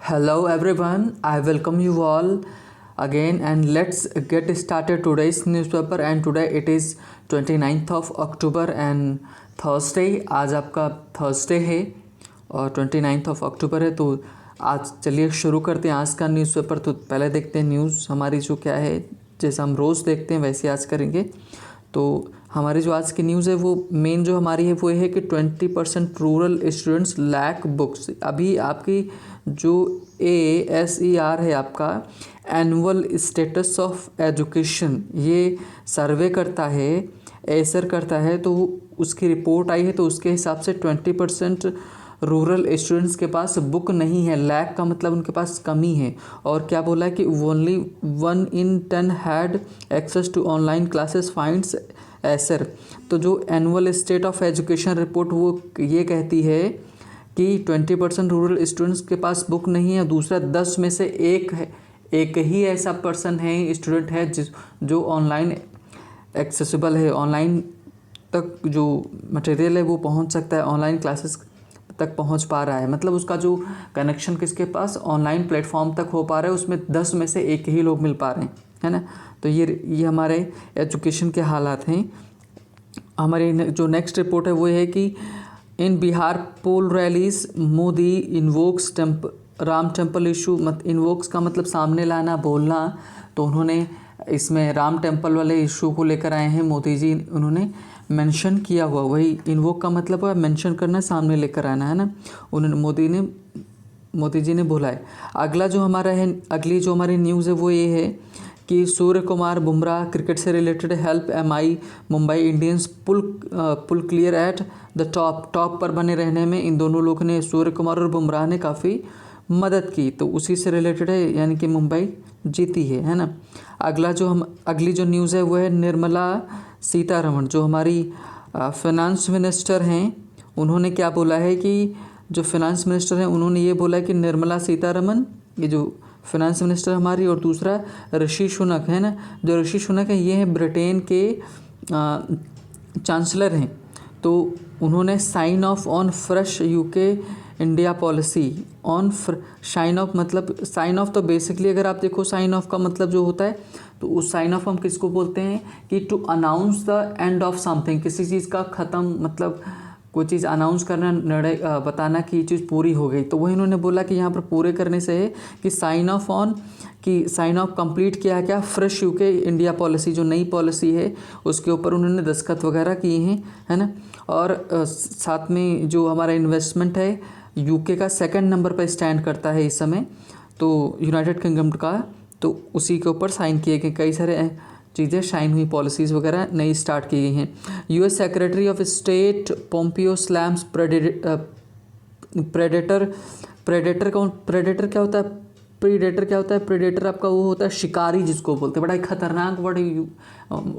Hello everyone, I welcome you all again and let's get started today's newspaper and today it is 29th of October and Thursday। आज आपका Thursday है और 29th of October है। तो आज चलिए शुरू करते हैं आज का न्यूज़पेपर। तो पहले देखते हैं न्यूज़ हमारी जो क्या है, जैसा हम रोज़ देखते हैं वैसे आज करेंगे। तो हमारी जो आज की न्यूज़ है वो मेन जो हमारी है वो है कि 20% रूरल स्टूडेंट्स लैक बुक्स। अभी आपकी जो ASER है आपका एनुअल स्टेटस ऑफ एजुकेशन, ये सर्वे करता है, एसर करता है। तो उसकी रिपोर्ट आई है तो उसके हिसाब से 20% रूरल स्टूडेंट्स के पास बुक नहीं है। लैक का मतलब उनके पास कमी है। और क्या बोला है कि only 1 in 10 had access to online classes finds ASER. तो जो annual state of education report वो ये कहती है कि 20% रूरल स्टूडेंट्स के पास बुक नहीं है। दूसरा 10 में से एक ही ऐसा पर्सन है, स्टूडेंट है जो ऑनलाइन एक्सेसिबल है, ऑनलाइन तक जो मटेरियल है वो पहुंच सकता है, ऑनलाइन क्लासेस तक पहुंच पा रहा है। मतलब उसका जो कनेक्शन किसके पास ऑनलाइन प्लेटफॉर्म तक हो पा रहा है, उसमें 10 में से एक ही लोग मिल पा रहे हैं, है ना। तो ये हमारे एजुकेशन के हालात हैं। हमारी जो नेक्स्ट रिपोर्ट है वो है कि in Bihar poll rallies Modi invokes Ram temple issue. Invokes का मतलब सामने लाना, बोलना। तो उन्होंने इसमें राम टेम्पल वाले इशू को लेकर आए हैं मोदी जी, उन्होंने मेंशन किया हुआ। वही इन्वोक का मतलब है मेंशन करना, सामने लेकर आना, है ना। उन्होंने मोदी जी ने बोला है। अगला जो हमारा है, अगली जो हमारी न्यूज़ है वो ये है कि सूर्य कुमार बुमराह क्रिकेट से related help MI Mumbai Indians pull clear at the top पर बने रहने में इन दोनों लोगों ने, सूर्य कुमार और बुमराह ने काफ़ी मदद की। तो उसी से रिलेटेड है, यानी कि मुंबई जीती है ना। अगली जो न्यूज़ है वो है निर्मला सीतारमण, जो हमारी फाइनेंस मिनिस्टर हैं। उन्होंने क्या बोला है कि जो फाइनेंस मिनिस्टर हैं उन्होंने ये बोला है कि निर्मला सीतारमण, ये जो फाइनेंस मिनिस्टर हमारी, और दूसरा ऋषि सुनक है ना। जो ऋषि सुनक है ये हैं ब्रिटेन के चांसलर हैं। तो उन्होंने sign off on fresh UK India policy on sign off, मतलब साइन ऑफ तो बेसिकली अगर आप देखो साइन ऑफ का मतलब जो होता है, तो उस साइन ऑफ हम किसको बोलते हैं कि to announce the end of something, किसी चीज़ का ख़त्म, मतलब कोई चीज़ अनाउंस करना, निर्णय बताना कि ये चीज़ पूरी हो गई। तो वही इन्होंने बोला कि यहाँ पर पूरे करने से है कि साइन ऑफ ऑन, कि साइन ऑफ कंप्लीट किया क्या फ्रेश UK इंडिया पॉलिसी, जो नई पॉलिसी है उसके ऊपर उन्होंने दस्तखत वगैरह किए हैं, है ना। और साथ में जो हमारा इन्वेस्टमेंट है UK का 2nd नंबर पर स्टैंड करता है इस समय, तो यूनाइटेड किंगडम का। तो उसी के ऊपर साइन किए गए, कई सारे चीज़ें साइन हुई, पॉलिसीज़ वगैरह नई स्टार्ट की गई हैं। US secretary of state Pompeo slams predator क्या होता है, प्रीडेटर क्या होता है। प्रीडेटर आपका वो होता है शिकारी, जिसको बोलते हैं, बड़ा ही खतरनाक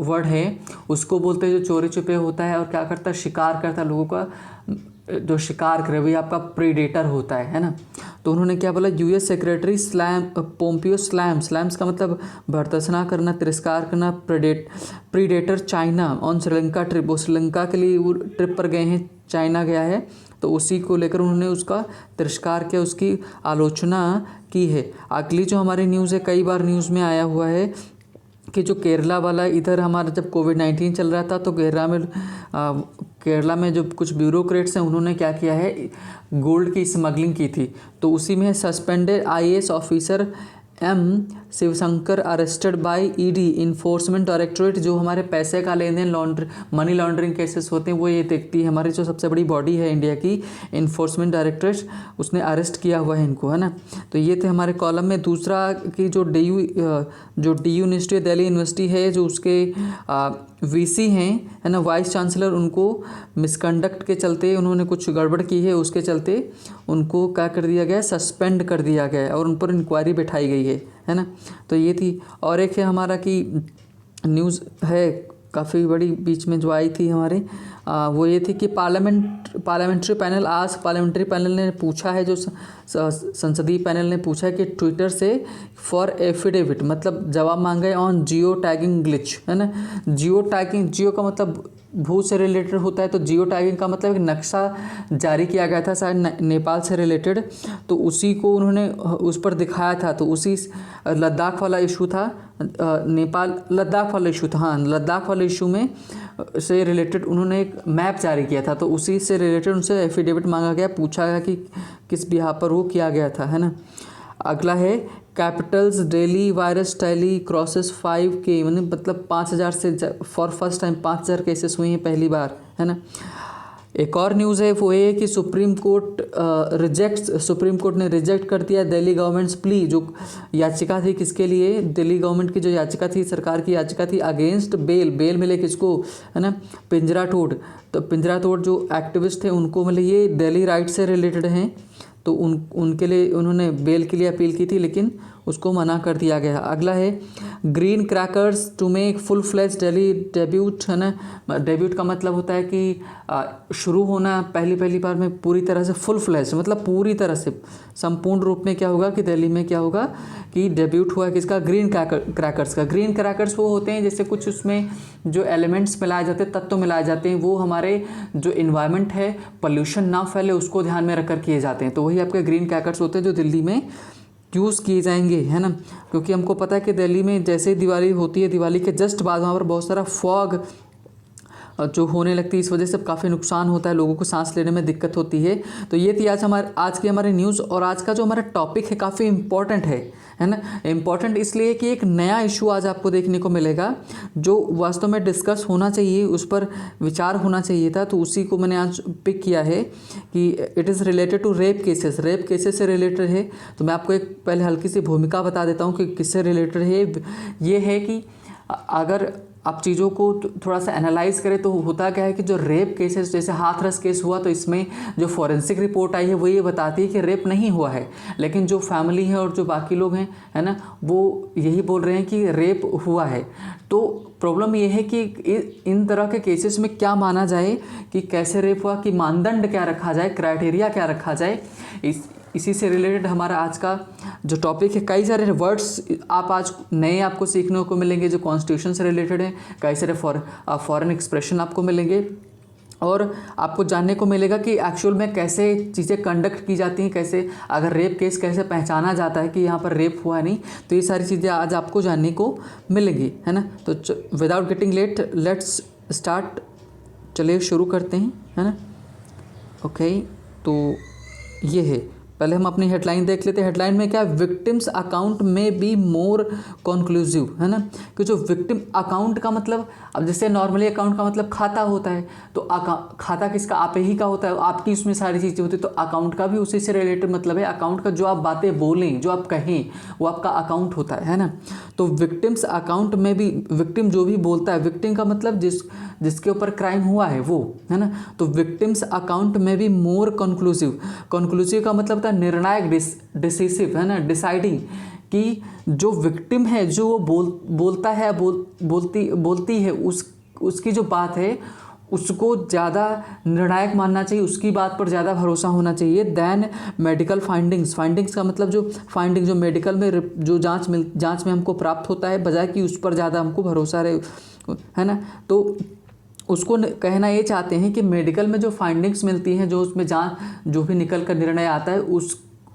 वर्ड है, उसको बोलते हैं जो चोरी छुपे होता है और क्या करता है, शिकार करता है लोगों का, जो शिकार करे वही आपका प्रीडेटर होता है ना। तो उन्होंने क्या बोला, US सेक्रेटरी पोम्पियो स्लैम्स का मतलब भर्त्सना करना, तिरस्कार करना, predator China on Sri Lanka trip. वो श्रीलंका के लिए वो ट्रिप पर गए हैं, चाइना गया है, तो उसी को लेकर उन्होंने उसका तिरस्कार किया, उसकी आलोचना की है। अगली जो हमारी न्यूज़ है, कई बार न्यूज़ में आया हुआ है कि जो केरला वाला, इधर हमारा जब कोविड-19 चल रहा था तो केरला में जो कुछ ब्यूरोक्रेट्स हैं उन्होंने क्या किया है, गोल्ड की स्मगलिंग की थी। तो उसी में suspended IAS officer M Shivshankar arrested bye ED enforcement directorate. जो हमारे पैसे का लेन देन, मनी लॉन्ड्रिंग केसेस होते हैं वो ये देखती है, हमारी जो सबसे बड़ी बॉडी है इंडिया की इन्फोर्समेंट डायरेक्टोरेट, उसने अरेस्ट किया हुआ है इनको, है ना। तो ये थे हमारे कॉलम में। दूसरा कि जो DU यूनिवर्सिटी, दिल्ली यूनिवर्सिटी है, जो उसके VC हैं, है ना, वाइस चांसलर, उनको मिसकंडक्ट के चलते, उन्होंने कुछ गड़बड़ की है, उसके चलते उनको क्या कर दिया गया, सस्पेंड कर दिया गया है और उन पर इंक्वायरी बैठाई गई है ना। तो ये थी। और एक है हमारा कि न्यूज़ है काफ़ी बड़ी बीच में जो आई थी हमारे, वो ये थी कि पार्लियामेंट्री पैनल ने पूछा है, जो संसदीय पैनल ने पूछा है कि ट्विटर से फॉर एफिडेविट, मतलब जवाब मांगा है ऑन जियो टैगिंग ग्लिच, है ना। जियो का मतलब भू से रिलेटेड होता है, तो जियो टैगिंग का मतलब एक नक्शा जारी किया गया था शायद नेपाल से रिलेटेड, तो उसी को उन्होंने उस पर दिखाया था। तो उसी लद्दाख वाला इशू था, नेपाल लद्दाख वाला इशू था, हाँ लद्दाख वाले इशू में से रिलेटेड उन्होंने एक मैप जारी किया था। तो उसी से रिलेटेड उनसे एफिडेविट मांगा गया, पूछा गया कि किस बिहार पर वो किया गया था, है ना। अगला है Capitals daily virus tally crosses 5K, मतलब 5,000 से फॉर फर्स्ट टाइम 5,000 केसेस हुए हैं पहली बार, है ना। एक और न्यूज़ है वो ये है कि सुप्रीम कोर्ट ने रिजेक्ट कर दिया दिल्ली गवर्नमेंट्स प्ली, जो याचिका थी किसके लिए, दिल्ली गवर्नमेंट की जो याचिका थी, सरकार की याचिका थी अगेंस्ट बेल मिले किसको, है ना, पिंजरा तोड़। तो पिंजरा तोड़ जो एक्टिविस्ट थे उनको मतलब ये दिल्ली राइट से रिलेटेड हैं, तो उनके लिए उन्होंने बेल के लिए अपील की थी, लेकिन उसको मना कर दिया गया। अगला है green crackers to make full flash Delhi debut, है ना। डेब्यूट का मतलब होता है कि शुरू होना पहली बार में पूरी तरह से फुल फ्लैश, मतलब पूरी तरह से संपूर्ण रूप में क्या होगा कि दिल्ली में क्या होगा कि डेब्यूट हुआ है किसका, ग्रीन क्रैकर्स का। ग्रीन क्रैकर्स वो होते हैं जैसे कुछ उसमें जो एलिमेंट्स मिलाए जाते हैं, तत्व मिलाए जाते हैं, वो हमारे जो इन्वायरमेंट है पोल्यूशन ना फैले उसको ध्यान में रखकर किए जाते हैं। तो वही आपके ग्रीन क्रैकर्स होते हैं जो दिल्ली में यूज़ किए जाएंगे, है ना। क्योंकि हमको पता है कि दिल्ली में जैसे ही दिवाली होती है, दिवाली के जस्ट बाद वहाँ पर बहुत सारा फॉग जो होने लगती है, इस वजह से काफ़ी नुकसान होता है, लोगों को सांस लेने में दिक्कत होती है। तो ये थी आज की हमारी न्यूज़। और आज का जो हमारा टॉपिक है काफ़ी इम्पॉर्टेंट है ना। इम्पॉर्टेंट इसलिए कि एक नया इशू आज आपको देखने को मिलेगा जो वास्तव में डिस्कस होना चाहिए, उस पर विचार होना चाहिए था। तो उसी को मैंने आज पिक किया है कि it is related to rape cases से रिलेटेड है। तो मैं आपको एक पहले हल्की सी भूमिका बता देता हूँ कि किससे रिलेटेड है। ये है कि अगर आप चीज़ों को थोड़ा सा एनालाइज करें तो होता क्या है कि जो रेप केसेस, जैसे हाथरस केस हुआ, तो इसमें जो फॉरेंसिक रिपोर्ट आई है वो ये बताती है कि रेप नहीं हुआ है, लेकिन जो फैमिली है और जो बाकी लोग हैं, है ना, वो यही बोल रहे हैं कि रेप हुआ है। तो प्रॉब्लम ये है कि इन तरह के केसेस में क्या माना जाए कि कैसे रेप हुआ, कि मानदंड क्या रखा जाए, क्राइटेरिया क्या रखा जाए। इसी से रिलेटेड हमारा आज का जो टॉपिक है। कई सारे वर्ड्स आप आज नए आपको सीखने को मिलेंगे जो कॉन्स्टिट्यूशन से रिलेटेड हैं, कई सारे फॉरेन एक्सप्रेशन आपको मिलेंगे, और आपको जानने को मिलेगा कि एक्चुअल में कैसे चीज़ें कंडक्ट की जाती हैं, कैसे अगर रेप केस कैसे पहचाना जाता है कि यहाँ पर रेप हुआ नहीं। तो ये सारी चीज़ें आज आपको जानने को मिलेंगी, है ना। तो without getting let let's start, चलिए शुरू करते हैं, है ना। ओके, तो ये है, पहले हम अपनी हेडलाइन देख लेते हैं। हेडलाइन में क्या है, विक्टिम्स अकाउंट में बी मोर कंक्लूसिव, है ना। कि जो विक्टिम अकाउंट का मतलब, अब जैसे नॉर्मली अकाउंट का मतलब खाता होता है, तो खाता किसका, आप ही का होता है, आपकी उसमें सारी चीज़ें होती है। तो अकाउंट का भी उसी से रिलेटेड मतलब है। अकाउंट का जो आप बातें बोलें, जो आप कहें, वो आपका अकाउंट होता है ना। तो विक्टिम्स अकाउंट में भी, विक्टिम जो भी बोलता है, विक्टिम का मतलब जिसके ऊपर क्राइम हुआ है वो, है ना। तो विक्टिम्स अकाउंट में भी मोर कंक्लूसिव का मतलब होता है निर्णायक, डिसिसिव, है ना, डिसाइडिंग, कि जो विक्टिम है, जो वो बोलता है, बोलती है, उसकी जो बात है उसको ज़्यादा निर्णायक मानना चाहिए, उसकी बात पर ज़्यादा भरोसा होना चाहिए दैन मेडिकल फाइंडिंग्स का मतलब जो मेडिकल में जो जांच में हमको प्राप्त होता है, बजाय कि उस पर ज़्यादा हमको भरोसा रहे, है ना। तो उसको कहना ये चाहते हैं कि मेडिकल में जो फाइंडिंग्स मिलती हैं, जो उसमें जांच जो भी निकल कर निर्णय आता है,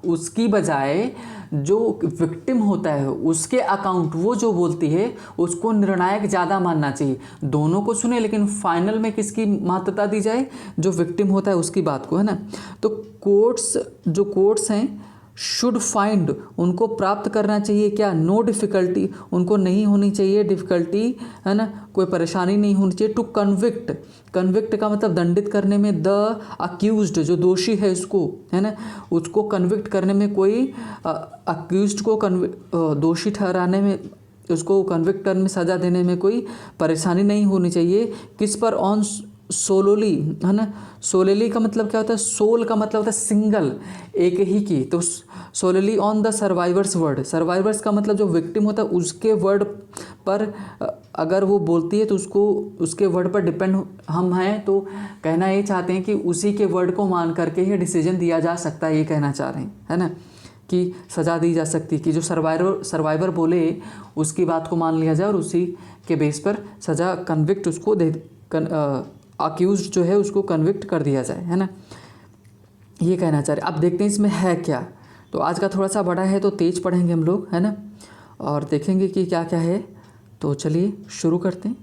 उसकी बजाय जो विक्टिम होता है उसके अकाउंट, वो जो बोलती है, उसको निर्णायक ज़्यादा मानना चाहिए। दोनों को सुने, लेकिन फाइनल में किसकी महत्वता दी जाए, जो विक्टिम होता है उसकी बात को, है ना। तो कोर्ट्स हैं शुड फाइंड, उनको प्राप्त करना चाहिए क्या, नो डिफ़िकल्टी, उनको नहीं होनी चाहिए डिफ़िकल्टी, है ना, कोई परेशानी नहीं होनी चाहिए। टू कन्विक्ट का मतलब दंडित करने में, द अक्यूज्ड जो दोषी है उसको, है ना, उसको कन्विक्ट करने में, कोई अक्यूज्ड को दोषी ठहराने में, उसको कन्विक्ट करने में, सज़ा देने में कोई परेशानी नहीं होनी चाहिए। किस पर, ऑन सोलोली, है ना। सोलेली का मतलब क्या होता है, सोल का मतलब होता है सिंगल, एक ही की। तो सोलेली on the survivors word, survivors का मतलब जो विक्टिम होता है उसके वर्ड पर अगर वो बोलती है तो उसके वर्ड पर डिपेंड हम हैं। तो कहना ये चाहते हैं कि उसी के वर्ड को मान करके ही डिसीजन दिया जा सकता है, ये कहना चाह रहे हैं, है ना, कि सज़ा दी जा सकती, कि जो सर्वाइवर बोले उसकी बात को मान लिया जाए और उसी के बेस पर सज़ा कन्विक्ट उसको अक्यूज जो है उसको कन्विक्ट कर दिया जाए, है ना, ये कहना चाह रहे। अब देखते हैं इसमें है क्या। तो आज का थोड़ा सा बड़ा है तो तेज पढ़ेंगे हम लोग, है ना, और देखेंगे कि क्या क्या है। तो चलिए शुरू करते हैं।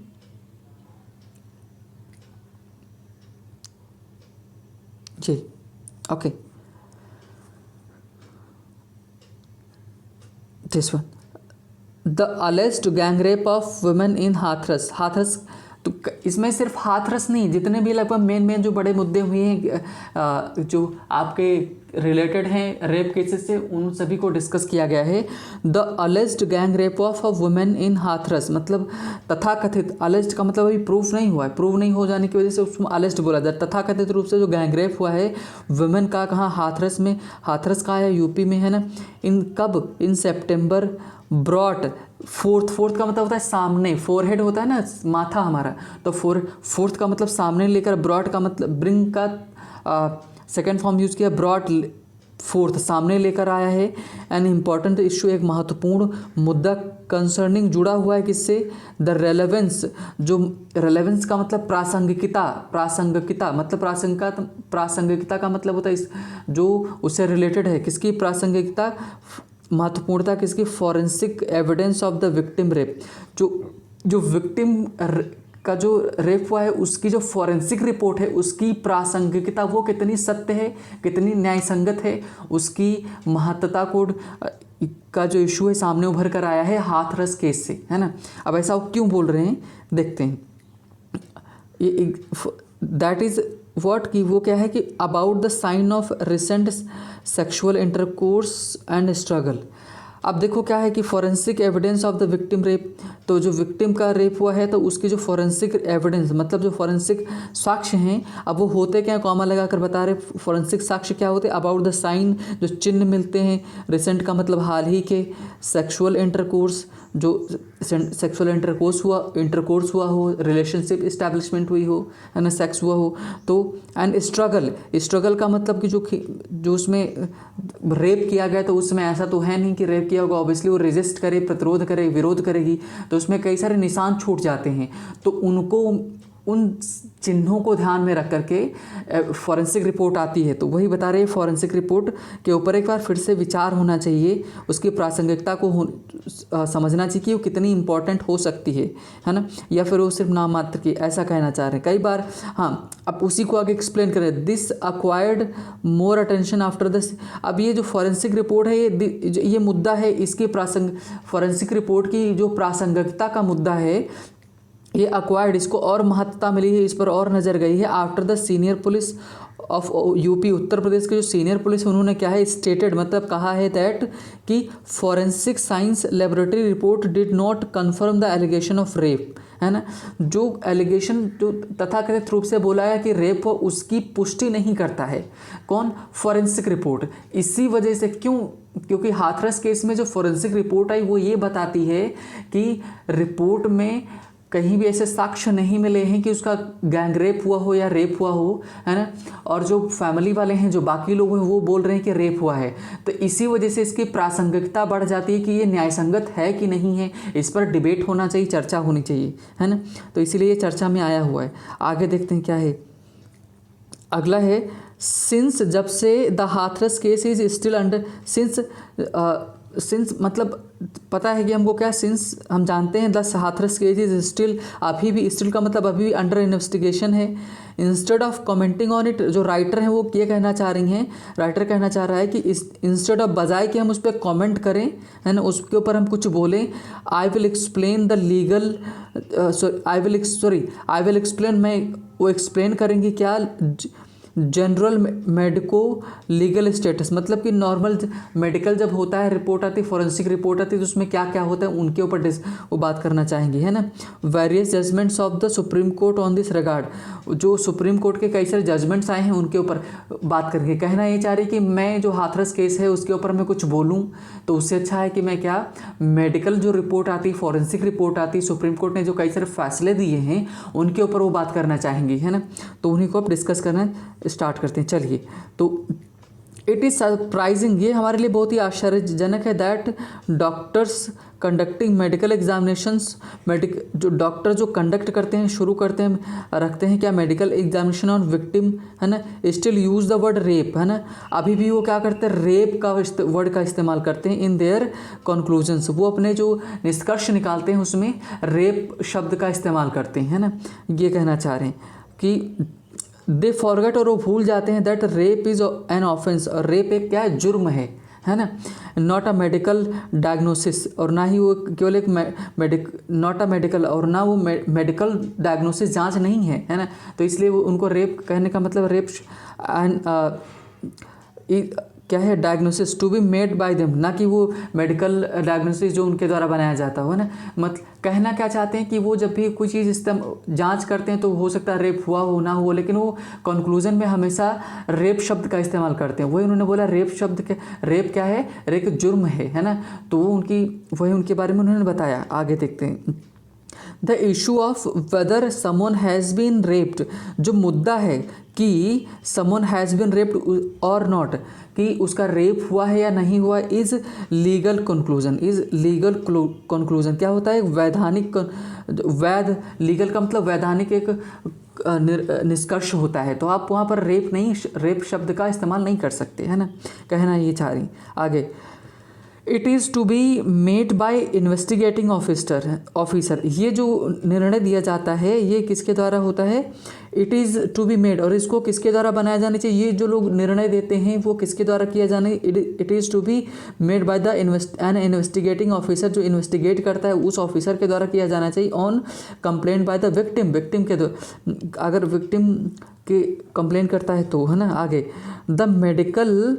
जी okay, this one, the alleged gang rape of women in Hathras. Hathras तो इसमें सिर्फ हाथरस नहीं, जितने भी लगभग मेन जो बड़े मुद्दे हुए हैं जो आपके रिलेटेड हैं रेप केसेस से, उन सभी को डिस्कस किया गया है। The alleged gang rape of a women in Hathras, मतलब तथाकथित, अलेस्ड का मतलब अभी प्रूफ नहीं हुआ है, प्रूफ नहीं हो जाने की वजह से उसमें अलेस्ड बोला जाए। तथाकथित रूप से जो गैंग रेप हुआ है वुमेन का, कहाँ, हाथरस में। हाथरस कहाँ है, यूपी में, है ना। इन कब, इन सितंबर, ब्रॉट, फोर्थ का मतलब होता है सामने, फोरहेड होता है ना माथा हमारा, तो फोर्थ का मतलब सामने लेकर, ब्रॉट का मतलब ब्रिंग का सेकेंड फॉर्म यूज़ किया, ब्रॉट फोर्थ सामने लेकर आया है। एन इम्पॉर्टेंट इशू, एक महत्वपूर्ण मुद्दा, कंसर्निंग जुड़ा हुआ है किससे, द रेलेवेंस, जो रेलेवेंस का मतलब प्रासंगिकता, प्रासंगिकता मतलब प्रासंगिकता का मतलब होता है इस जो उससे रिलेटेड है, किसकी प्रासंगिकता, महत्वपूर्णता किसकी, forensic evidence of the victim rape, जो विक्टिम का जो रेप हुआ है उसकी जो फॉरेंसिक रिपोर्ट है उसकी प्रासंगिकता, वो कितनी सत्य है, कितनी न्यायसंगत है, उसकी महत्ता को का जो इशू है सामने उभर कर आया है हाथरस केस से, है ना। अब ऐसा वो क्यों बोल रहे हैं देखते हैं। ये दैट इज़ व्हाट, कि वो क्या है कि about the sign off recent sexual intercourse and struggle. अब देखो क्या है कि forensic evidence of the victim rape, तो जो विक्टिम का रेप हुआ है तो उसकी जो फॉरेंसिक एविडेंस मतलब जो फॉरेंसिक साक्ष्य हैं, अब वो होते क्या, कॉमा लगा कर बता रहे फॉरेंसिक साक्ष्य क्या होते, अबाउट द साइन, जो चिन्ह मिलते हैं, रिसेंट का मतलब हाल ही के, सेक्सुअल इंटरकोर्स, जो सेक्सुअल इंटरकोर्स हुआ हो, रिलेशनशिप इस्टेब्लिशमेंट हुई हो, है ना, सेक्स हुआ हो, तो एंड स्ट्रगल का मतलब कि जो उसमें रेप किया गया तो उसमें ऐसा तो है नहीं कि रेप किया होगा, ऑब्वियसली वो रेजिस्ट करे, प्रतिरोध करे, विरोध करेगी, तो उसमें कई सारे निशान छूट जाते हैं, तो उनको उन चिन्हों को ध्यान में रख करके फॉरेंसिक रिपोर्ट आती है। तो वही बता रहे फॉरेंसिक रिपोर्ट के ऊपर एक बार फिर से विचार होना चाहिए, उसकी प्रासंगिकता को समझना चाहिए कि वो कितनी इंपॉर्टेंट हो सकती है ना, या फिर वो सिर्फ नाम मात्र की, ऐसा कहना चाह रहे हैं कई बार। हाँ, अब उसी को आगे एक्सप्लेन करें। This acquired more attention after this. अब ये जो फॉरेंसिक रिपोर्ट है ये मुद्दा है, इसकी फॉरेंसिक रिपोर्ट की जो प्रासंगिकता का मुद्दा है ये अक्वायर्ड, इसको और महत्ता मिली है, इस पर और नज़र गई है after the senior police of UP, Uttar Pradesh के जो सीनियर पुलिस उन्होंने क्या है स्टेटेड, मतलब कहा है दैट कि forensic science laboratory report did not confirm the allegation of rape, है ना। जो एलिगेशन जो तथाकथित रूप से बोला है कि रेप हो उसकी पुष्टि नहीं करता है कौन, फॉरेंसिक रिपोर्ट। इसी वजह से क्योंकि हाथरस केस में जो फॉरेंसिक रिपोर्ट आई वो ये बताती है कि रिपोर्ट में कहीं भी ऐसे साक्ष्य नहीं मिले हैं कि उसका गैंग रेप हुआ हो या रेप हुआ हो, है ना, और जो फैमिली वाले हैं, जो बाकी लोग हैं, वो बोल रहे हैं कि रेप हुआ है, तो इसी वजह से इसकी प्रासंगिकता बढ़ जाती है कि ये न्यायसंगत है कि नहीं है, इस पर डिबेट होना चाहिए, चर्चा होनी चाहिए, है ना। तो इसीलिए ये चर्चा में आया हुआ है। आगे देखते हैं क्या है। अगला है सिंस, जब से the Hathras case is still under, since मतलब पता है कि हमको क्या, सिंस हम जानते हैं the Hathras case is still, अभी भी, स्टिल का मतलब अभी भी अंडर इन्वेस्टिगेशन है। Instead of commenting on it, जो राइटर हैं वो ये कहना चाह रही हैं, राइटर कहना चाह रहा है कि इंस्टेड ऑफ, बजाय कि हम उस पर कॉमेंट करें, है ना, उसके ऊपर हम कुछ बोलें, I will explain the legal, I will explain, मैं वो एक्सप्लेन करेंगी क्या, जनरल मेडिको लीगल स्टेटस, मतलब कि नॉर्मल मेडिकल जब होता है रिपोर्ट आती, फॉरेंसिक रिपोर्ट आती है, तो उसमें क्या क्या होता है उनके ऊपर वो बात करना चाहेंगे, है ना। Various judgements of the supreme court on this regard, जो सुप्रीम कोर्ट के कई सारे जजमेंट्स आए हैं उनके ऊपर बात करके कहना ये चाह रही कि मैं जो हाथरस केस है उसके ऊपर मैं कुछ बोलूँ, तो उससे अच्छा है कि मैं क्या, मेडिकल जो रिपोर्ट आती, फॉरेंसिक रिपोर्ट आती, सुप्रीम कोर्ट ने जो कई सारे फैसले दिए हैं उनके ऊपर वो बात करना चाहेंगी, है ना। तो उन्हीं को अब डिस्कस करना स्टार्ट करते हैं। चलिए, तो इट इज़ सरप्राइजिंग, ये हमारे लिए बहुत ही आश्चर्यजनक है, that doctors conducting medical examinations, जो डॉक्टर जो कंडक्ट करते हैं, शुरू करते हैं, रखते हैं क्या, मेडिकल एग्जामिनेशन ऑन विक्टिम, है ना, still use the word rape, है ना, अभी भी वो क्या करते हैं, रेप का वर्ड का इस्तेमाल करते हैं इन देयर कंक्लूजन्स, वो अपने जो निष्कर्ष निकालते हैं उसमें रेप शब्द का इस्तेमाल करते हैं, है ना। ये कहना चाह रहे हैं कि दे फॉरगेट, और वो भूल जाते हैं that rape is an offence, और रेप एक क्या है, जुर्म है ना, नॉट अ मेडिकल डायग्नोसिस, और ना ही वो केवल एक नॉट अ मेडिकल, और ना वो मेडिकल डायग्नोसिस जांच नहीं है ना, तो इसलिए वो उनको रेप कहने का मतलब रेप एंड क्या है, diagnosis to be made by them, ना कि वो मेडिकल डायग्नोसिस जो उनके द्वारा बनाया जाता हो, है ना। मतलब कहना क्या चाहते हैं कि वो जब भी कोई चीज़ जांच करते हैं तो हो सकता है रेप हुआ हो ना हो, लेकिन वो कंक्लूजन में हमेशा रेप शब्द का इस्तेमाल करते हैं। वही उन्होंने बोला रेप शब्द के, रेप क्या है, रेप जुर्म है ना, तो वो वही उनके बारे में उन्होंने बताया। आगे देखते हैं, the issue of whether someone has been raped, जो मुद्दा है कि समवन हैज़ बीन रेप्ड और नॉट, कि उसका रेप हुआ है या नहीं हुआ, is legal conclusion, is legal conclusion क्या होता है, वैधानिक, वैध, लीगल का मतलब वैधानिक एक निष्कर्ष होता है, तो आप वहाँ पर रेप शब्द का इस्तेमाल नहीं कर सकते, है ना, कहना ये चाह रही। आगे, it is to be made by investigating officer, ये जो निर्णय दिया जाता है ये किसके द्वारा होता है, it is to be made, और इसको किसके द्वारा बनाया जाना चाहिए, ये जो लोग निर्णय देते हैं वो किसके द्वारा किया जाना है, it is to be made by the an investigating officer, जो इन्वेस्टिगेट करता है उस ऑफिसर के द्वारा किया जाना चाहिए, on complaint by the victim के द्वारा, अगर विक्टिम के कंप्लेंट करता है तो, है ना। आगे, the medical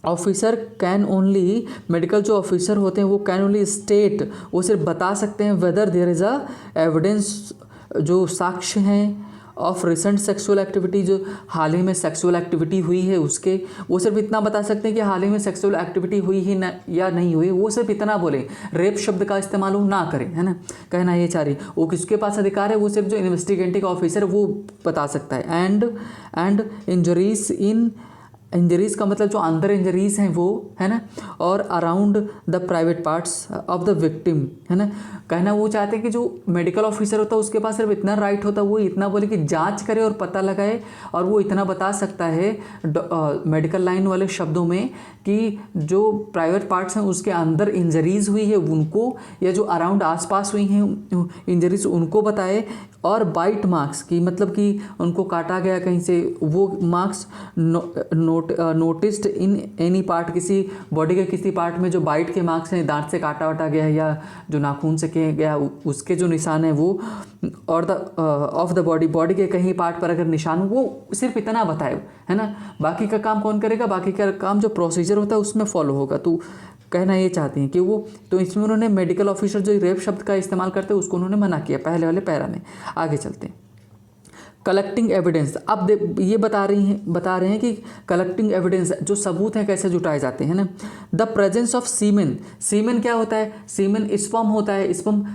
officer can only, medical जो ऑफिसर होते हैं वो कैन ओनली स्टेट, वो सिर्फ बता सकते हैं whether there is a evidence, जो साक्ष्य हैं, ऑफ रिसेंट सेक्सुअल एक्टिविटी, जो हाल ही में सेक्सुअल एक्टिविटी हुई है उसके, वो सिर्फ इतना बता सकते हैं कि हाल ही में सेक्सुअल एक्टिविटी हुई ही ना या नहीं हुई, वो सिर्फ इतना बोले, रेप शब्द का इस्तेमाल वो ना करें, है ना, कहना ये चाह रही। वो किसके पास अधिकार है, वो सिर्फ जो इन्वेस्टिगेटिंग ऑफिसर वो बता सकता है। एंड इंजरीज़ का मतलब जो अंदर इंजरीज़ हैं वो, है ना, और around the private parts of the victim, है ना, कहना वो चाहते हैं कि जो मेडिकल ऑफिसर होता है उसके पास सिर्फ इतना राइट होता है, वो इतना बोले कि जांच करे और पता लगाए, और वो इतना बता सकता है मेडिकल लाइन वाले शब्दों में कि जो प्राइवेट पार्ट्स हैं उसके अंदर इंजरीज़ हुई है उनको, या जो अराउंड आसपास हुई हैं इंजरीज उनको बताए, और बाइट मार्क्स की मतलब कि उनको काटा गया कहीं से, वो marks noticed in any part, किसी बॉडी के किसी पार्ट में जो बाइट के मार्क्स हैं, दांत से काटा वाटा गया है या जो नाखून से किया गया उसके जो निशान है वो, और द ऑफ द बॉडी के कहीं पार्ट पर अगर निशान हो, वो सिर्फ इतना बताए, है ना। बाकी का काम कौन करेगा, बाकी का काम जो प्रोसीजर होता है उसमें फॉलो होगा। तो कहना ये चाहते हैं कि वो, तो इसमें उन्होंने मेडिकल ऑफिसर जो रेप शब्द का इस्तेमाल करते हैं उसको उन्होंने मना किया पहले वाले पैरा में। आगे चलते हैं, कलेक्टिंग एविडेंस। अब ये बता रहे हैं कि कलेक्टिंग एविडेंस जो सबूत हैं कैसे जुटाए जाते हैं ना। द प्रेजेंस ऑफ सीमेन क्या होता है, सीमेन स्पर्म होता है, स्पर्म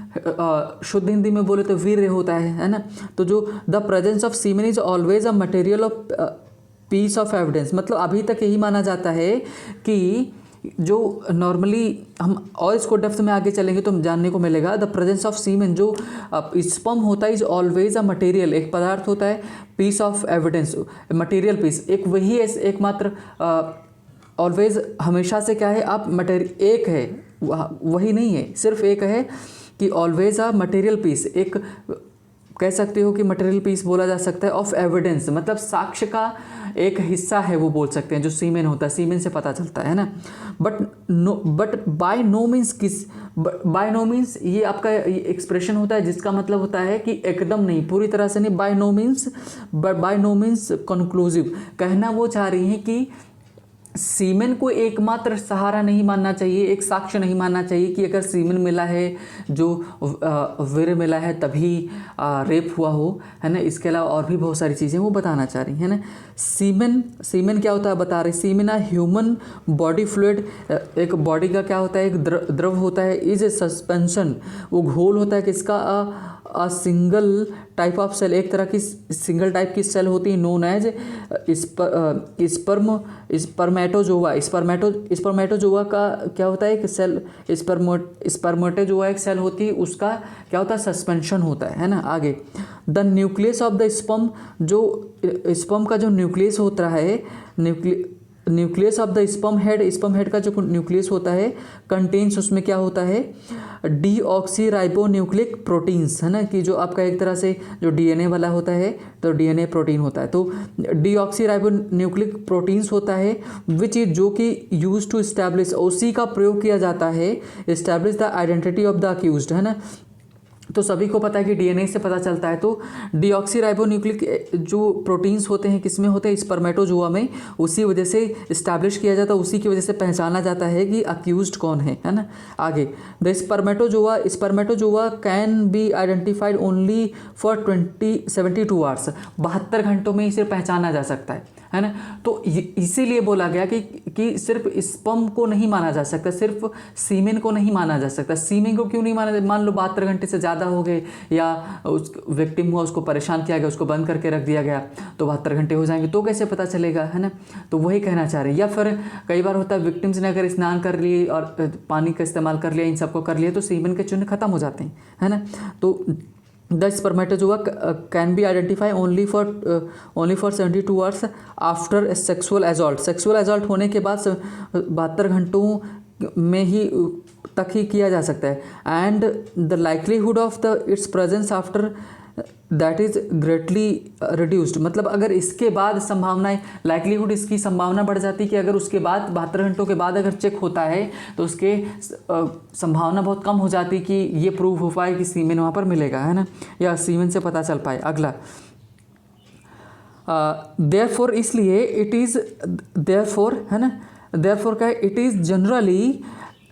शुद्ध हिंदी में बोले तो वीर्य होता है ना। तो जो the presence of semen is always a material of piece of evidence, मतलब अभी तक यही माना जाता है कि जो नॉर्मली हम और इसको डेप्थ में आगे चलेंगे तो जानने को मिलेगा, द प्रेजेंस ऑफ सीमेन जो स्पर्म होता है इज ऑलवेज अ मटेरियल, एक पदार्थ होता है, piece of evidence, material piece, एक वही है एकमात्र, ऑलवेज हमेशा से क्या है, आप मटेरियल एक है, वही नहीं है, सिर्फ एक है कि ऑलवेज अ मटेरियल पीस, एक कह सकते हो कि मटेरियल पीस बोला जा सकता है, ऑफ एविडेंस मतलब साक्ष्य का एक हिस्सा है वो बोल सकते हैं, जो सीमेन होता है, सीमेन से पता चलता है ना। बट बाय नो मीन्स ये आपका एक्सप्रेशन होता है जिसका मतलब होता है कि एकदम नहीं, पूरी तरह से नहीं, बाय नो मीन्स कंक्लूसिव। कहना वो चाह रही हैं कि सीमेन को एकमात्र सहारा नहीं मानना चाहिए, एक साक्ष्य नहीं मानना चाहिए कि अगर सीमेन मिला है, जो वीर्य मिला है तभी रेप हुआ हो, है ना। इसके अलावा और भी बहुत सारी चीज़ें वो बताना चाह रही है ना। सीमेन क्या होता है बता रहे, सीमेन ह्यूमन बॉडी फ्लूइड, एक बॉडी का क्या होता है, एक द्रव होता है, इज ए सस्पेंशन, वो घोल होता है किसका, a single type of cell, एक तरह की सिंगल टाइप की सेल होती है नोन एज स्पर्मेटोजोआ। स्पर्मेटोजोआ का क्या होता है, एक सेल स्पर्मेटोजोआ एक सेल होती है, उसका क्या होता है, सस्पेंशन होता है ना। आगे the nucleus of the sperm, जो स्पर्म का जो न्यूक्लियस होता है, nucleus of the sperm head का जो न्यूक्लियस होता है कंटेन्स, उसमें क्या होता है, डीऑक्सीराइबोन्यूक्लिक प्रोटीन्स, है ना, कि जो आपका एक तरह से जो डीएनए वाला होता है तो डीएनए प्रोटीन होता है, तो डीऑक्सीराइबोन्यूक्लिक प्रोटीन्स होता है विच इज, जो कि यूज टू इस्टेब्लिश, उसी का प्रयोग किया जाता है establish the identity of the accused, है ना। तो सभी को पता है कि डीएनए से पता चलता है, तो डीऑक्सीराइबोन्यूक्लिक जो प्रोटीन्स होते हैं किसमें होते हैं, स्पर्मेटोजोआ में, उसी वजह से इस्टेब्लिश किया जाता है, उसी की वजह से पहचाना जाता है कि अक्यूज्ड कौन है ना। आगे the spermatozoa can be identified only for 72 hours, 72 घंटों में इसे पहचाना जा सकता है ना। तो इसीलिए बोला गया कि सिर्फ स्पर्म को नहीं माना जा सकता, सिर्फ सीमेन को नहीं माना जा सकता। सीमेन को क्यों नहीं माना, मान लो 72 घंटे से ज़्यादा हो गए या उस विक्टिम हुआ, उसको परेशान किया गया, उसको बंद करके रख दिया गया, तो 72 घंटे हो जाएंगे, तो कैसे पता चलेगा, है ना। तो वही कहना चाह रहे हैं। या फिर कई बार होता है विक्टिम्स ने अगर स्नान कर लिए और पानी का इस्तेमाल कर लिया, इन सबको कर लिया, तो सीमेन के चिन्ह खत्म हो जाते हैं, है ना। तो the spermatozoa can be identify only for 72 hours after sexual assault होने के बाद 72 घंटों में ही तक ही किया जा सकता है। And the likelihood of the it's presence after that is greatly reduced, मतलब अगर इसके बाद संभावनाएं, लाइकलीहुड, इसकी संभावना बढ़ जाती है कि अगर उसके बाद 72 घंटों के बाद अगर चेक होता है तो उसके संभावना बहुत कम हो जाती कि ये प्रूव हो पाए कि सीमेन वहाँ पर मिलेगा, है ना, या सीमेन से पता चल पाए। अगला देयरफॉर, इसलिए इट इज़ देयरफॉर, है ना, देयरफॉर का इट इज़ जनरली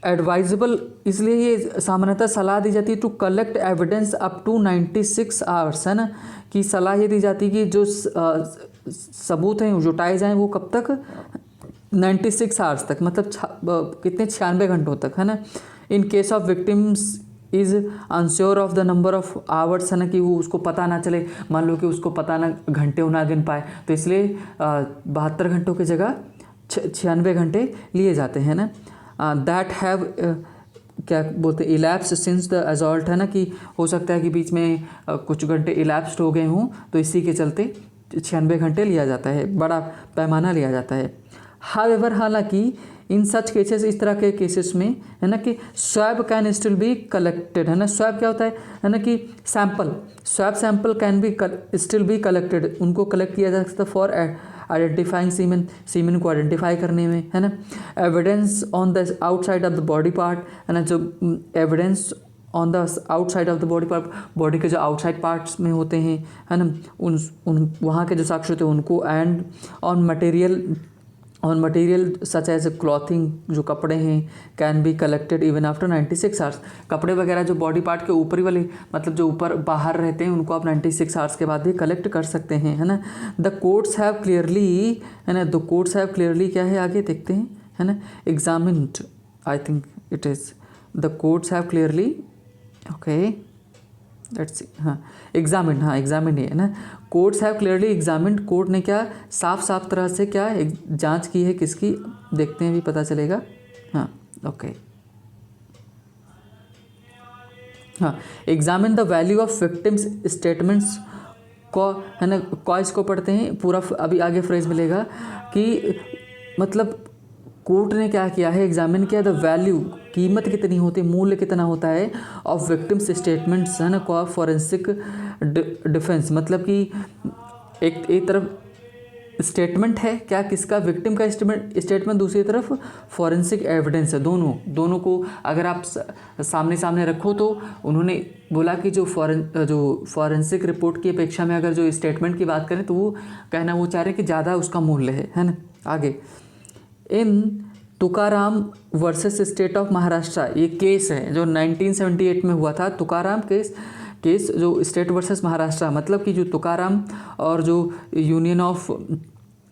एडवाइजेबल, इसलिए ये सामान्यतः सलाह दी जाती है to collect evidence up to 96 hours, है ना, कि सलाह ये दी जाती है कि जो सबूत हैं जुटाए जाएं वो कब तक, 96 आवर्स तक, मतलब कितने, 96 घंटों तक, है ना। In case of victims is unsure of the number of hours, है ना, कि वो उसको पता ना चले, मान लो कि उसको पता ना घंटे ना गिन पाए, तो इसलिए 72 घंटों की जगह 96 घंटे लिए जाते हैं ना। दैट हैव क्या बोलते हैं, इलैप्स सिंस द एजॉल्ट, है ना, कि हो सकता है कि बीच में कुछ घंटे इलैप्स्ड हो गए हों, तो इसी के चलते 96 घंटे लिया जाता है, बड़ा पैमाना लिया जाता है। हाउएवर, हालांकि इन सच केसेस, इस तरह के केसेस में, है ना, कि swab can still be collected, है ना। स्वैब क्या होता है ना, कि swab sample can be still be collected, उनको कलेक्ट किया जा सकता है फॉर आइडेंटिफाइंग सीमेन को आइडेंटिफाई करने में, है ना। Evidence on the outside of the body part, है ना, जो evidence on the outside of the body part, body के जो आउटसाइड पार्ट्स में होते हैं, है ना, उन वहाँ के जो साक्ष्य होते हैं उनको, and on material such as clothing, जो कपड़े हैं, can be collected even after 96 hours, कपड़े वगैरह जो बॉडी पार्ट के ऊपरी वाले, मतलब जो ऊपर बाहर रहते हैं, उनको आप 96 आवर्स के बाद भी कलेक्ट कर सकते हैं, है ना। द कोर्ट्स हैव क्लियरली, है ना, द कोर्ट्स हैव क्लियरली क्या है, आगे देखते हैं, है ना, examined, I think it is the courts have clearly, okay let's see, हाँ एग्जामिन, हाँ एग्जामिन है ना। Courts have clearly examined, court ने क्या साफ तरह से क्या जांच की है, किसकी, देखते हैं भी पता चलेगा, हाँ ओके, हाँ examine the value of victims statements को, है ना, कॉइस को पढ़ते हैं पूरा, अभी आगे फ्रेज मिलेगा कि मतलब कोर्ट ने क्या किया है, एग्जामिन किया द वैल्यू, कीमत कितनी होती है, मूल्य कितना होता है, ऑफ विक्टिम्स स्टेटमेंट्स, है ना, को फॉरेंसिक डिफेंस, मतलब कि एक तरफ स्टेटमेंट है क्या, किसका, विक्टिम का स्टेटमेंट, दूसरी तरफ फॉरेंसिक एविडेंस है, दोनों को अगर आप सामने सामने रखो, तो उन्होंने बोला कि जो फॉरेंसिक रिपोर्ट की अपेक्षा में अगर जो स्टेटमेंट की बात करें तो वो कहना वो चाह रहे हैं कि ज़्यादा उसका मूल्य है ना। आगे in Tukaram versus state of Maharashtra, ये केस है जो 1978 में हुआ था, तुकाराम केस जो स्टेट वर्सेस महाराष्ट्र, मतलब कि जो तुकाराम और जो यूनियन ऑफ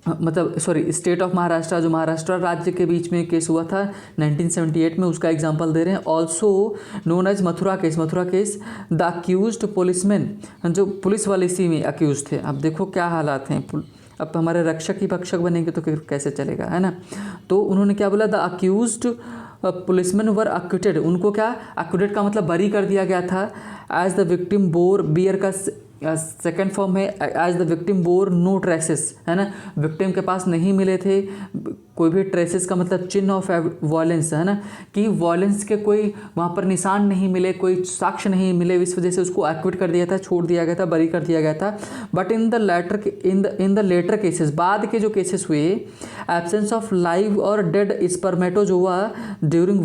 मतलब सॉरी स्टेट ऑफ महाराष्ट्र, जो महाराष्ट्र राज्य के बीच में केस हुआ था 1978 में, उसका एग्जांपल दे रहे हैं। Also known as Mathura case. Mathura case, the accused policeman, जो पुलिस वाले इसी में अक्यूज थे। अब देखो क्या हालात हैं, अब हमारे रक्षक ही भक्षक बनेंगे तो फिर कैसे चलेगा, है ना। तो उन्होंने क्या बोला, द अक्यूज्ड पुलिसमैन वर अक्यूटेड, उनको क्या, अक्यूटेड का मतलब बरी कर दिया गया था। As the victim bore, bear का सेकेंड फॉर्म है as the victim bore no traces, है ना। विक्टिम के पास नहीं मिले थे कोई भी ट्रेसेस का मतलब चिन्ह ऑफ वायलेंस, है ना, कि वायलेंस के कोई वहाँ पर निशान नहीं मिले, कोई साक्ष्य नहीं मिले, इस वजह से उसको एक्विट कर दिया था, छोड़ दिया गया था, बरी कर दिया गया था। But in the later cases, बाद के जो केसेस हुए, एब्सेंस ऑफ लाइव और डेड स्पर्मेटोजोआ ड्यूरिंग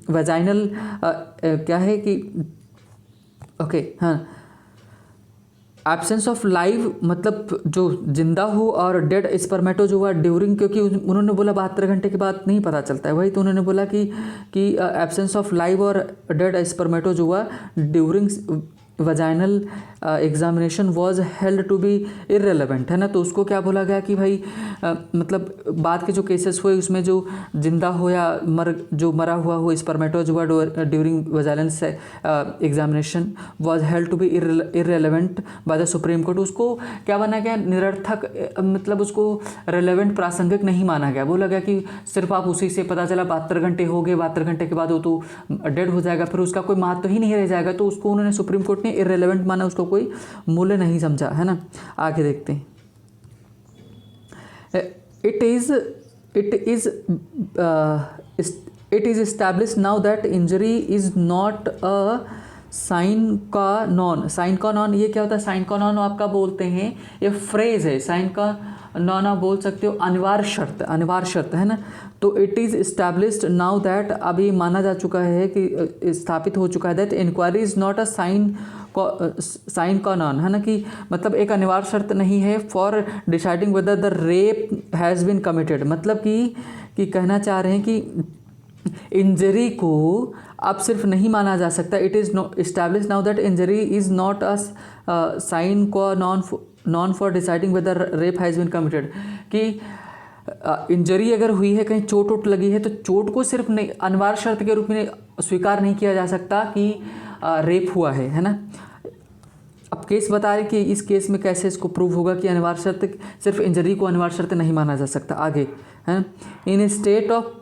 वेजाइनल, क्या है कि ओके, हाँ, एब्सेंस ऑफ लाइव मतलब जो जिंदा हो, और डेड स्पर्मेटोजोआ ड्यूरिंग, क्योंकि उन्होंने बोला 72 घंटे के बाद नहीं पता चलता है, वही तो उन्होंने बोला कि एब्सेंस ऑफ लाइव और dead spermatozoa during vaginal examination was held to be irrelevant, है ना। तो उसको क्या बोला गया कि भाई मतलब बाद के जो केसेस हुए उसमें जो जिंदा हो या जो मरा हुआ हो spermatozoa during vaginal examination was held to be irrelevant by the supreme court, उसको क्या माना गया, निरर्थक, मतलब उसको रेलेवेंट, प्रासंगिक नहीं माना गया। बोला गया कि सिर्फ आप उसी से पता चला 72 घंटे हो गए, 72 घंटे के बाद वो तो डेड हो जाएगा, फिर उसका कोई महत्व ही नहीं रह जाएगा, तो उसको उन्होंने सुप्रीम कोर्ट ने इररेलेवेंट माना, उसको कोई मूल्य नहीं समझा, है ना। आगे देखते हैं। It is established now that injury is not a sine qua non. Sine qua non ये क्या होता है, साइन का नॉन आपका बोलते हैं, ये फ्रेज है, साइन का नॉन आप बोल सकते हो अनिवार्य शर्त, अनिवार्य शर्त, है ना। तो it is established now that, अभी माना जा चुका है कि स्थापित हो चुका है, that inquiry is not a sine qua non, है ना, कि मतलब एक अनिवार्य शर्त नहीं है for deciding whether the rape has been committed, मतलब कि कहना चाह रहे हैं कि इंजरी को अब सिर्फ नहीं माना जा सकता। It is establish now that injury is not a sine qua non for deciding whether rape has been committed, कि इंजरी अगर हुई है, कहीं चोट वोट लगी है, तो चोट को सिर्फ नहीं अनिवार्य शर्त के रूप में स्वीकार नहीं किया जा सकता कि रेप हुआ है ना। अब केस बता रहे कि इस केस में कैसे इसको प्रूव होगा कि अनिवार्य शर्त, सिर्फ इंजरी को अनिवार्य शर्त नहीं माना जा सकता। आगे है, इन state of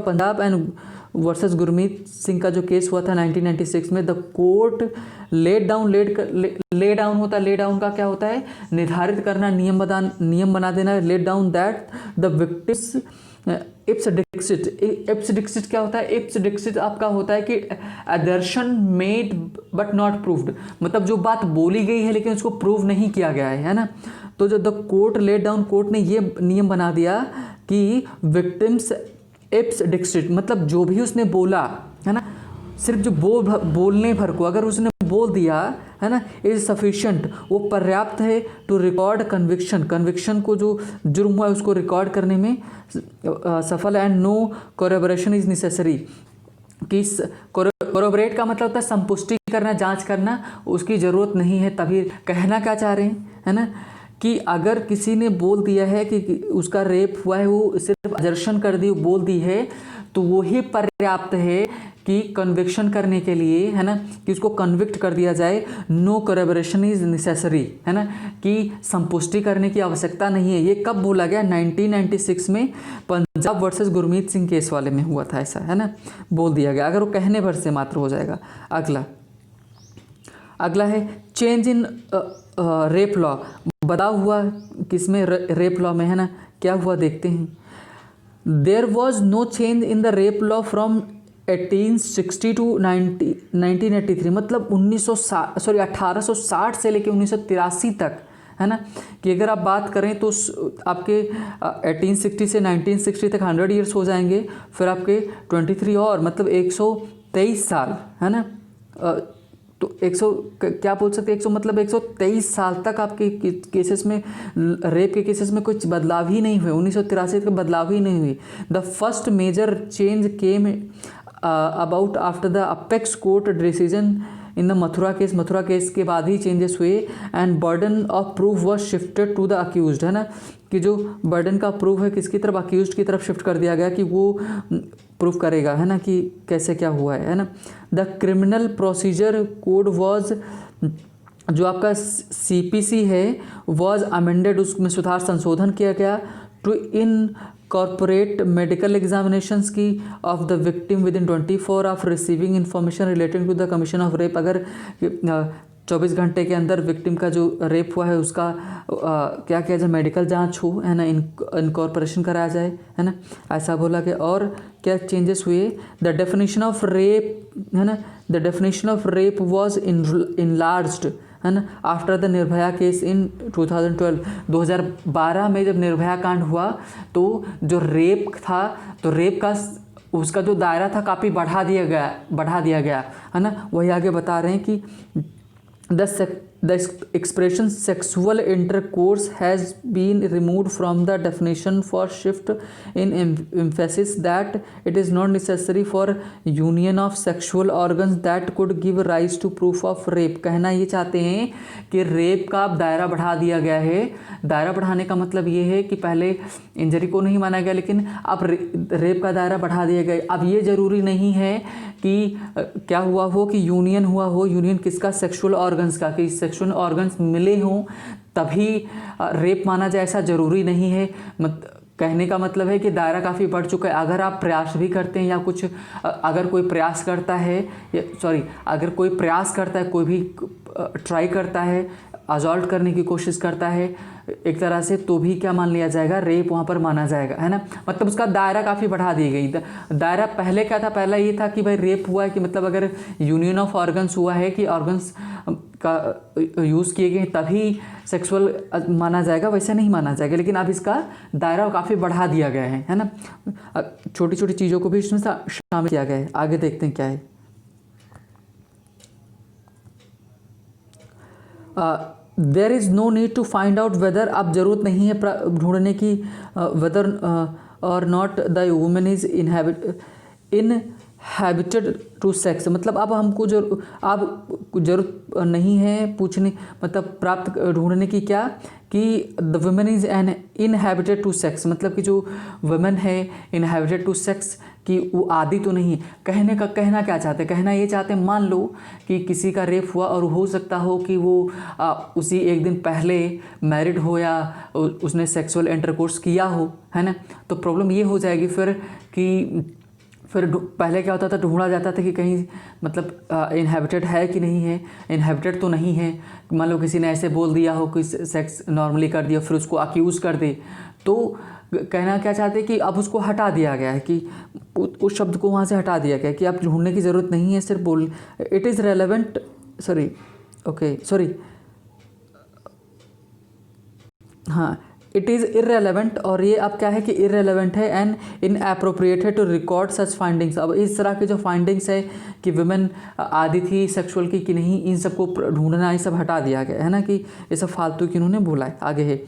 Punjab and versus Gurmeet Singh का जो केस हुआ था 1996 में, द कोर्ट लेड डाउन होता है, ले डाउन का क्या होता है, निर्धारित करना, नियम बना देना, laid down that the victim's ipse dixit क्या होता है, इप्स डिक्सिट आपका होता है कि assertion made but not proved, मतलब जो बात बोली गई है लेकिन उसको प्रूव नहीं किया गया है ना। तो जो the court laid down, court ने ये नियम बना दिया कि विक्टिम्स इप्स डिक्सिट, मतलब जो भी उसने बोला है ना, सिर्फ जो बोलने भर को अगर उसने बोल दिया है ना, इज सफिशिएंट, वो पर्याप्त है टू रिकॉर्ड कन्विक्शन को, जो जुर्म हुआ है उसको रिकॉर्ड करने में सफल, एंड नो कोरेबोरेशन इज नेसेसरी, कि कोरेबोरेट का मतलब होता है संपुष्टि करना, जांच करना, उसकी ज़रूरत नहीं है। तभी कहना क्या चाह रहे हैं, है ना, कि अगर किसी ने बोल दिया है कि उसका रेप हुआ है, वो सिर्फ असर्शन कर दी, बोल दी है, तो वही पर्याप्त है कि कन्विक्शन करने के लिए, है ना, कि उसको कन्विक्ट कर दिया जाए। नो कोरेबोरेशन इज नेसेसरी, है ना, कि संपुष्टि करने की आवश्यकता नहीं है। ये कब बोला गया, 1996 में पंजाब वर्सेस गुरमीत सिंह केस वाले में हुआ था ऐसा, है ना, बोल दिया गया, अगर वो कहने भर से मात्र हो जाएगा। अगला है चेंज इन रेप लॉ, बदलाव हुआ किसमें, रेप लॉ में, है ना, क्या हुआ देखते हैं। There was no change in the rape law from 1860 to 1983, मतलब 1860 से लेकर 1983 तक, है ना, कि अगर आप बात करें तो आपके 1860 से 1960 तक 100 ईयर्स हो जाएंगे, फिर आपके 23 और मतलब 123 साल, है ना। तो 100 क्या बोल सकते हैं, 100 मतलब 123 साल तक आपके केसेस में, रेप के केसेस में कुछ बदलाव ही नहीं हुए, 1983 का बदलाव ही नहीं हुई। The first major change came about after the apex court decision in the Mathura case के बाद ही चेंजेस हुए and burden of proof was shifted to the accused, है ना, कि जो बर्डन का प्रूफ है किसकी तरफ, अक्यूज्ड की तरफ शिफ्ट कर दिया गया कि वो प्रूफ करेगा, है ना, कि कैसे क्या हुआ है ना। The criminal procedure code was, जो आपका CPC है वॉज अमेंडेड, उसमें सुधार संशोधन किया गया to incorporate medical examinations की of the victim within 24 of receiving information relating to the commission of rape. अगर 24 घंटे के अंदर विक्टिम का जो रेप हुआ है उसका क्या किया जाए, मेडिकल जांच हो, है ना, इनकॉर्पोरेशन कराया जाए, है ना, ऐसा बोला गया। और क्या चेंजेस हुए, द डेफिनेशन ऑफ रेप, है ना, the definition of rape was enlarged, है ना, after the Nirbhaya case in 2012। 2012 में जब निर्भया कांड हुआ तो जो रेप था, तो रेप का उसका जो दायरा था काफ़ी बढ़ा दिया गया, है ना। वही आगे बता रहे हैं कि the expression sexual intercourse has been removed from the definition for shift in emphasis that it is not necessary for union of sexual organs that could give rise to proof of rape। कहना ये चाहते हैं कि rape का अब दायरा बढ़ा दिया गया है। दायरा बढ़ाने का मतलब ये है कि पहले इंजरी को नहीं माना गया, लेकिन अब रेप का दायरा बढ़ा दिया गया। अब ये ज़रूरी नहीं है कि क्या हुआ हो, कि यूनियन हुआ हो। यूनियन किसका, सेक्सुअल ऑर्गन्स का, कि सेक्सुअल ऑर्गन्स मिले हों तभी रेप माना जाए, ऐसा ज़रूरी नहीं है। कहने का मतलब है कि दायरा काफ़ी बढ़ चुका है। अगर आप प्रयास भी करते हैं या कुछ, अगर कोई प्रयास करता है, अगर कोई प्रयास करता है, कोई भी ट्राई करता है, असॉल्ट करने की कोशिश करता है एक तरह से, तो भी क्या मान लिया जाएगा, रेप वहाँ पर माना जाएगा, है ना। मतलब उसका दायरा काफ़ी बढ़ा दी गई। दायरा पहले क्या था, पहला ये था कि भाई रेप हुआ है कि मतलब अगर यूनियन ऑफ ऑर्गन्स हुआ है कि ऑर्गन्स का यूज़ किए गए तभी सेक्सुअल माना जाएगा, वैसे नहीं माना जाएगा। लेकिन अब इसका दायरा काफ़ी बढ़ा दिया गया है ना। छोटी छोटी चीज़ों को भी इसमें शामिल किया गया है। आगे देखते हैं क्या है। There is no need to find out whether, अब ज़रूरत नहीं है ढूंढने की whether or not the women is inhabited to sex. मतलब अब हमको ज़रूरत नहीं है पूछने, मतलब प्राप्त ढूंढने की, क्या कि the women is an inhabited to sex, मतलब कि जो वुमेन है इनहैबिटेड टू सेक्स कि वो आदि तो नहीं। कहना क्या चाहते हैं, कहना ये चाहते हैं, मान लो कि किसी का रेप हुआ और हो सकता हो कि वो उसी एक दिन पहले मैरिड हो या उसने सेक्सुअल इंटरकोर्स किया हो, है ना। तो प्रॉब्लम ये हो जाएगी फिर पहले क्या होता था, ढूंढा जाता था कि कहीं मतलब इनहैबिटेड है कि नहीं है। इनहैबिटेड तो नहीं है, मान लो किसी ने ऐसे बोल दिया हो कि सेक्स नॉर्मली कर दिया, फिर उसको अक्यूज़ कर दे, तो कहना क्या चाहते हैं कि अब उसको हटा दिया गया है, कि उस शब्द को वहाँ से हटा दिया गया कि अब ढूंढने की ज़रूरत नहीं है, सिर्फ बोल इट इज़ रेलेवेंट, हाँ, इट इज़ इररेलेवेंट। और ये अब क्या है कि इररेलेवेंट है एंड इनएप्रोप्रिएट है टू रिकॉर्ड सच फाइंडिंग्स। अब इस तरह के जो फाइंडिंग्स है कि वुमेन आदि थी सेक्सुअल की कि नहीं, इन सबको ढूंढना ये सब हटा दिया गया है ना, कि ये सब फालतू की उन्होंने बोला है। आगे है,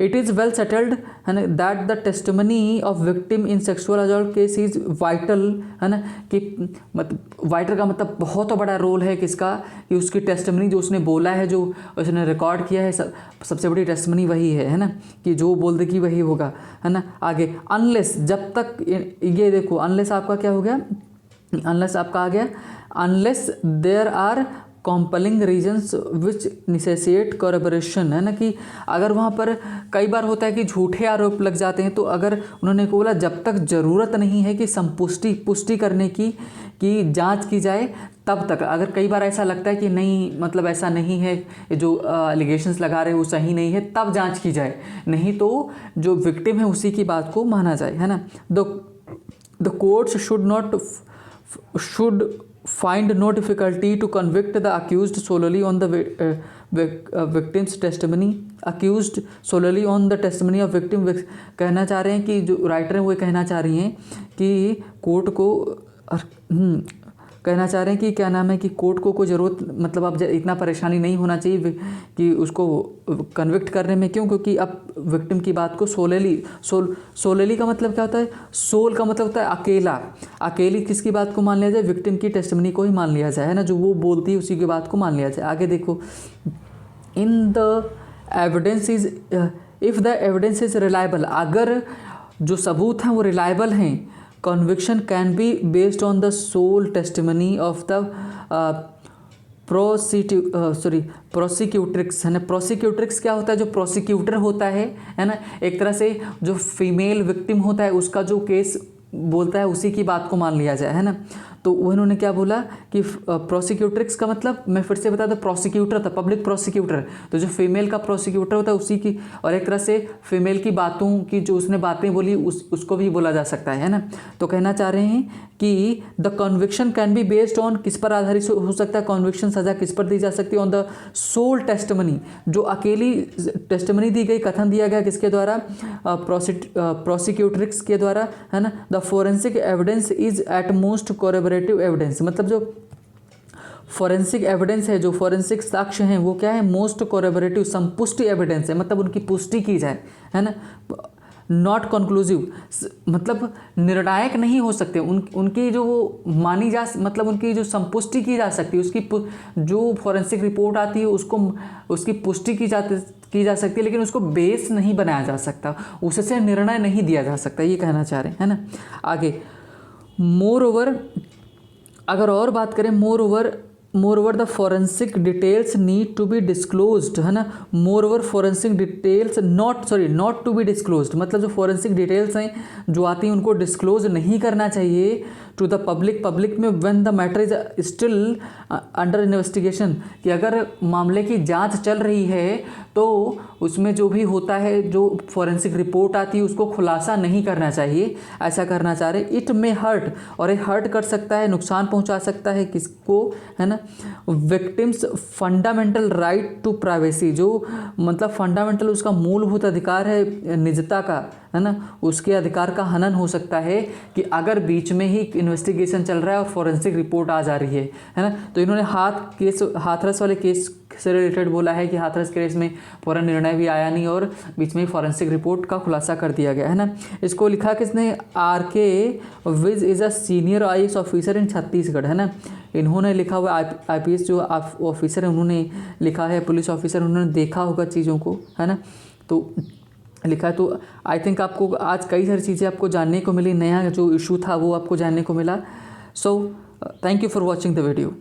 इट इज़ वेल सेटल्ड, है ना, that the testimony of victim in sexual assault case is vital, है ना, कि मतलब वाइटल का मतलब बहुत बड़ा रोल है किसका, कि उसकी टेस्टिमनी जो उसने बोला है, जो उसने रिकॉर्ड किया है, सबसे बड़ी टेस्टिमनी वही है ना, कि जो बोल दे कि वही होगा, है ना। आगे, अनलेस, जब तक ये देखो, अनलेस आपका क्या हो गया, अनलेस आपका आ गया, अनलेस देयर आर कॉम्पलिंग रीजन्स विच निसेसिएट कोरबरेशन, है ना, कि अगर वहाँ पर कई बार होता है कि झूठे आरोप लग जाते हैं, तो अगर उन्होंने बोला जब तक ज़रूरत नहीं है कि पुष्टि करने की, कि जांच की जाए, तब तक। अगर कई बार ऐसा लगता है कि नहीं, मतलब ऐसा नहीं है, जो एलिगेशंस लगा रहे हैं वो सही नहीं है, तब जांच की जाए, नहीं तो जो विक्टिम है उसी की बात को माना जाए, है ना। The courts should find no difficulty to convict the accused solely on the victim's testimony, accused solely on the testimony of victim। कहना चाह रहे हैं कि जो राइटर हैं वो कहना चाह रही हैं कि कोर्ट को कहना चाह रहे हैं कि क्या नाम है कि कोर्ट को कोई ज़रूरत, मतलब अब इतना परेशानी नहीं होना चाहिए कि उसको कन्विक्ट करने में। क्यों? क्योंकि अब विक्टिम की बात को सोलेली का मतलब क्या होता है? सोल का मतलब होता है अकेला। अकेली किसकी बात को मान लिया जाए? विक्टिम की टेस्टिमनी को ही मान लिया जाए, है ना, जो वो बोलती है उसी की बात को मान लिया जाए। आगे देखो, in the evidence is, if the evidence is reliable, अगर जो सबूत हैं वो रिलायबल हैं, conviction can be based on the sole testimony of the prosecutrix, है ना। प्रोसिक्यूट्रिक्स क्या होता है? जो प्रोसिक्यूटर होता है ना, एक तरह से जो फीमेल विक्टिम होता है उसका जो केस बोलता है उसी की बात को मान लिया जाए, है ना। तो उन्होंने क्या बोला कि प्रोसिक्यूट्रिक्स का मतलब, मैं फिर से बता दूं, प्रोसिक्यूटर था, पब्लिक प्रोसिक्यूटर। तो जो फीमेल का प्रोसिक्यूटर होता है उसी की, और एक तरह से फीमेल की बातों की जो उसने बातें बोली उसको भी बोला जा सकता है ना। तो कहना चाह रहे हैं कि the conviction can be based on, किस पर आधारित हो सकता है कन्विक्शन, सजा किस पर दी जा सकती है? ऑन द सोल टेस्टिमनी, जो अकेली टेस्टिमनी दी गई, कथन दिया गया किसके द्वारा? प्रोसिक्यूट्रिक्स के द्वारा, है ना। The forensic evidence is at most corroborative evidence, मतलब जो फॉरेंसिक एविडेंस है, जो फॉरेंसिक साक्ष्य हैं वो क्या है? मोस्ट कोरेबरेटिव, संपुष्टि एविडेंस है, मतलब उनकी पुष्टि की जाए, है ना। नॉट कंक्लूसिव, मतलब निर्णायक नहीं हो सकते, उनकी जो वो मानी जा, मतलब उनकी जो संपुष्टि की जा सकती है, उसकी जो फॉरेंसिक रिपोर्ट आती है उसको, उसकी पुष्टि की जा सकती है, लेकिन उसको बेस नहीं बनाया जा सकता, उससे निर्णय नहीं दिया जा सकता, ये कहना चाह रहे हैं, है ना। आगे, मोर ओवर, अगर और बात करें, moreover the forensic details need to be disclosed, है ना। Moreover forensic details not to be disclosed, मतलब जो फॉरेंसिक डिटेल्स हैं जो आती हैं उनको डिस्क्लोज नहीं करना चाहिए टू द पब्लिक में when the matter is still under investigation, कि अगर मामले की जांच चल रही है तो उसमें जो भी होता है, जो फॉरेंसिक रिपोर्ट आती है उसको खुलासा नहीं करना चाहिए, ऐसा करना चाह रहे। इट में हर्ट, और ये हर्ट कर सकता है, नुकसान पहुंचा सकता है किसको, है ना, victim's fundamental right to privacy, जो मतलब फंडामेंटल उसका मूलभूत अधिकार है निजता का, है ना, उसके अधिकार का हनन हो सकता है कि अगर बीच में ही इन्वेस्टिगेशन चल रहा है और फॉरेंसिक रिपोर्ट आ जा रही है ना। तो इन्होंने हाथरस वाले केस से रिलेटेड बोला है कि हाथरस केस में पूरा निर्णय भी आया नहीं और बीच में ही फॉरेंसिक रिपोर्ट का खुलासा कर दिया गया, है ना। इसको लिखा किसने? RK Vij is a senior IAS officer in Chhattisgarh, है ना। इन्होंने लिखा हुआ, IPS जो ऑफिसर है उन्होंने लिखा है, पुलिस ऑफिसर, उन्होंने देखा होगा चीज़ों को, है ना, तो लिखा है। तो आई थिंक आपको आज कई सारी चीज़ें आपको जानने को मिली, नया जो इशू था वो आपको जानने को मिला। So thank you for watching the video.